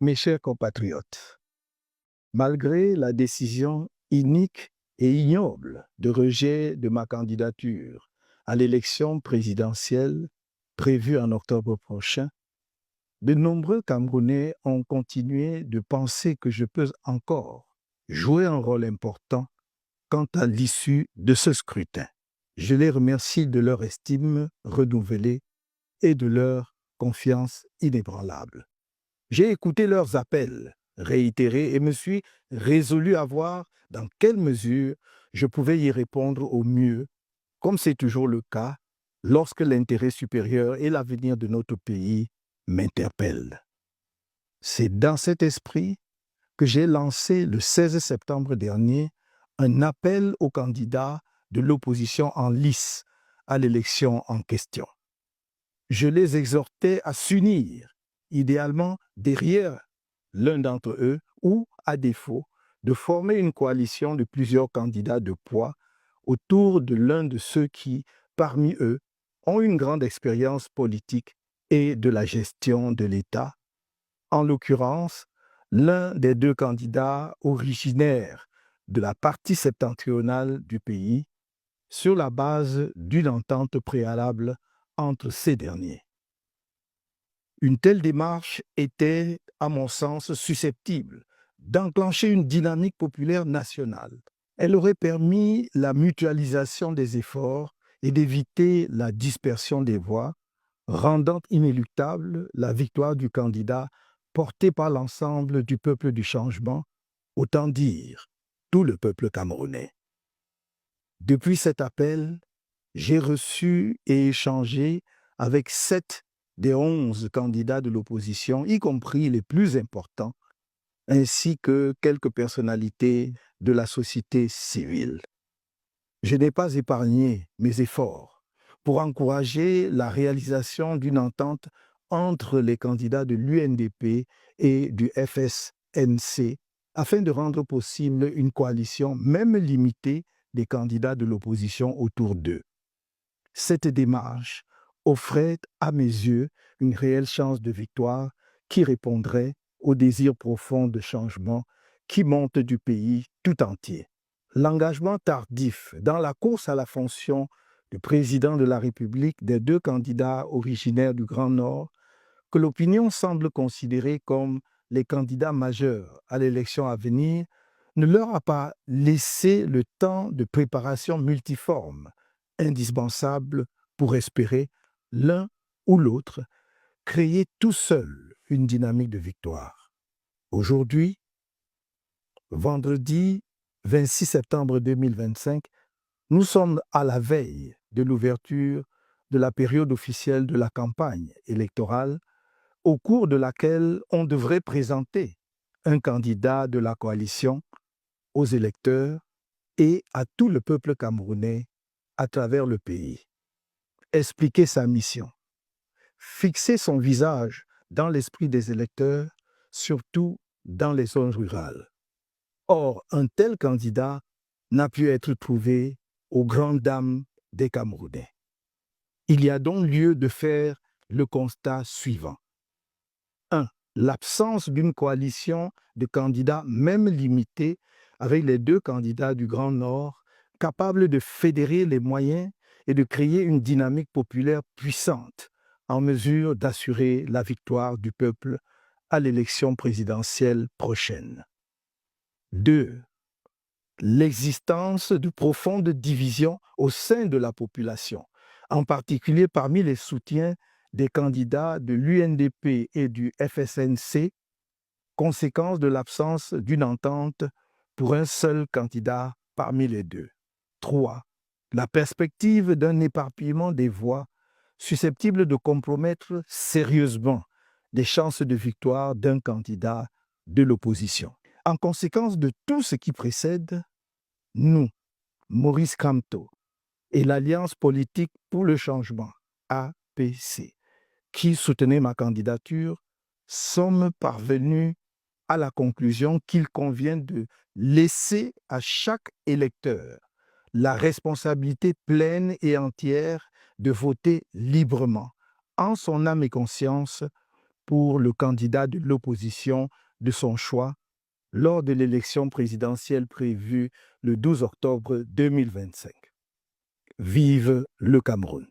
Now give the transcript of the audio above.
Mes chers compatriotes, malgré la décision inique et ignoble de rejet de ma candidature à l'élection présidentielle prévue en octobre prochain, de nombreux Camerounais ont continué de penser que je peux encore jouer un rôle important quant à l'issue de ce scrutin. Je les remercie de leur estime renouvelée et de leur confiance inébranlable. J'ai écouté leurs appels réitérés et me suis résolu à voir dans quelle mesure je pouvais y répondre au mieux, comme c'est toujours le cas lorsque l'intérêt supérieur et l'avenir de notre pays m'interpellent. C'est dans cet esprit que j'ai lancé le 16 septembre dernier un appel aux candidats de l'opposition en lice à l'élection en question. Je les exhortais à s'unir, idéalement derrière l'un d'entre eux, ou, à défaut, de former une coalition de plusieurs candidats de poids autour de l'un de ceux qui, parmi eux, ont une grande expérience politique et de la gestion de l'État, en l'occurrence, l'un des deux candidats originaires de la partie septentrionale du pays, sur la base d'une entente préalable entre ces derniers. Une telle démarche était, à mon sens, susceptible d'enclencher une dynamique populaire nationale. Elle aurait permis la mutualisation des efforts et d'éviter la dispersion des voix, rendant inéluctable la victoire du candidat porté par l'ensemble du peuple du changement, autant dire tout le peuple camerounais. Depuis cet appel, j'ai reçu et échangé avec 7 des 11 candidats de l'opposition, y compris les plus importants, ainsi que quelques personnalités de la société civile. Je n'ai pas épargné mes efforts pour encourager la réalisation d'une entente entre les candidats de l'UNDP et du FSNC afin de rendre possible une coalition, même limitée, des candidats de l'opposition autour d'eux. Cette démarche offrait, à mes yeux, une réelle chance de victoire qui répondrait au désir profond de changement qui monte du pays tout entier. L'engagement tardif dans la course à la fonction de président de la République des deux candidats originaires du Grand Nord, que l'opinion semble considérer comme les candidats majeurs à l'élection à venir, ne leur a pas laissé le temps de préparation multiforme, indispensable pour espérer, l'un ou l'autre, créer tout seul une dynamique de victoire. Aujourd'hui, vendredi 26 septembre 2025, nous sommes à la veille de l'ouverture de la période officielle de la campagne électorale, au cours de laquelle on devrait présenter un candidat de la coalition aux électeurs et à tout le peuple camerounais à travers le pays. Expliquer sa mission, fixer son visage dans l'esprit des électeurs, surtout dans les zones rurales. Or, un tel candidat n'a pu être trouvé aux grandes dames des Camerounais. Il y a donc lieu de faire le constat suivant. 1. L'absence d'une coalition de candidats, même limitée, avec les deux candidats du Grand Nord, capables de fédérer les moyens et de créer une dynamique populaire puissante, en mesure d'assurer la victoire du peuple à l'élection présidentielle prochaine. 2. L'existence de profondes divisions au sein de la population, en particulier parmi les soutiens des candidats de l'UNDP et du FSNC, conséquence de l'absence d'une entente pour un seul candidat parmi les deux. 3. La perspective d'un éparpillement des voix susceptible de compromettre sérieusement les chances de victoire d'un candidat de l'opposition. En conséquence de tout ce qui précède, nous, Maurice Kamto, et l'Alliance politique pour le changement, APC, qui soutenait ma candidature, sommes parvenus à la conclusion qu'il convient de laisser à chaque électeur la responsabilité pleine et entière de voter librement, en son âme et conscience, pour le candidat de l'opposition de son choix lors de l'élection présidentielle prévue le 12 octobre 2025. Vive le Cameroun!